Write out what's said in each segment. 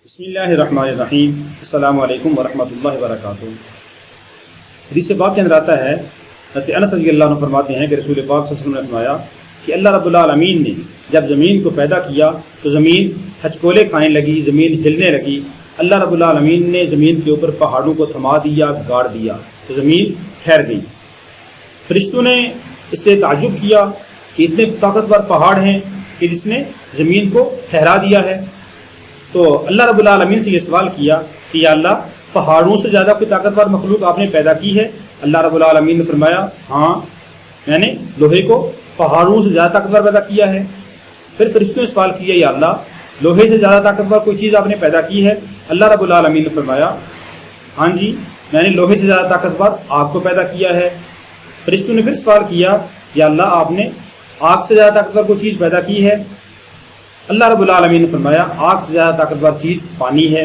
بسم اللہ الرحمن الرحیم۔ السلام علیکم ورحمۃ اللہ وبرکاتہ۔ حدیث پاک کے اندر آتا ہے، حضرت انس رضی اللہ عنہ فرماتے ہیں کہ رسول پاک صلی اللہ علیہ وسلم نے فرمایا کہ اللہ رب العالمین نے جب زمین کو پیدا کیا تو زمین ہچکولے کھانے لگی، زمین ہلنے لگی۔ اللہ رب العالمین نے زمین کے اوپر پہاڑوں کو تھما دیا، گاڑ دیا تو زمین ٹھہر گئی۔ فرشتوں نے اس سے تعجب کیا کہ اتنے طاقتور پہاڑ ہیں کہ جس نے زمین کو ٹھہرا دیا ہے۔ تو اللہ رب العالمین سے یہ سوال کیا کہ یا اللہ، پہاڑوں سے زیادہ کوئی طاقتور مخلوق آپ نے پیدا کی ہے؟ اللہ رب العالمین نے فرمایا ہاں، میں نے لوہے کو پہاڑوں سے زیادہ طاقتور پیدا کیا ہے۔ پھر فرشتوں نے سوال کیا یا اللہ، لوہے سے زیادہ طاقتور کوئی چیز آپ نے پیدا کی ہے؟ اللہ رب العالمین نے فرمایا ہاں جی، میں نے لوہے سے زیادہ طاقتور آگ کو پیدا کیا ہے۔ فرشتوں نے پھر سوال کیا یا اللہ، آپ نے آگ سے زیادہ طاقتور کوئی چیز پیدا کی ہے؟ اللہ رب العالمین نے فرمایا آگ سے زیادہ طاقتور چیز پانی ہے،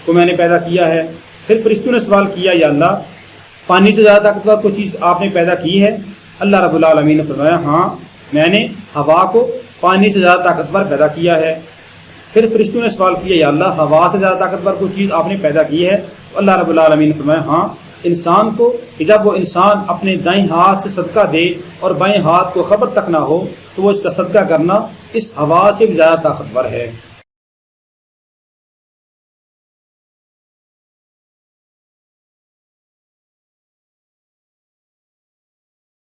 کو میں نے پیدا کیا ہے۔ پھر فرشتوں نے سوال کیا یا اللہ، پانی سے زیادہ طاقتور کوئی چیز آپ نے پیدا کی ہے؟ اللہ رب العالمین نے فرمایا ہاں، میں نے ہوا کو پانی سے زیادہ طاقتور پیدا کیا ہے۔ پھر فرشتوں نے سوال کیا یا اللہ، ہوا سے زیادہ طاقتور کوئی چیز آپ نے پیدا کی ہے؟ اللہ رب العالمین نے فرمایا ہاں، انسان کو کہ جب وہ انسان اپنے دائیں ہاتھ سے صدقہ دے اور بائیں ہاتھ کو خبر تک نہ ہو تو وہ اس کا صدقہ کرنا اس ہوا سے بھی زیادہ طاقتور ہے۔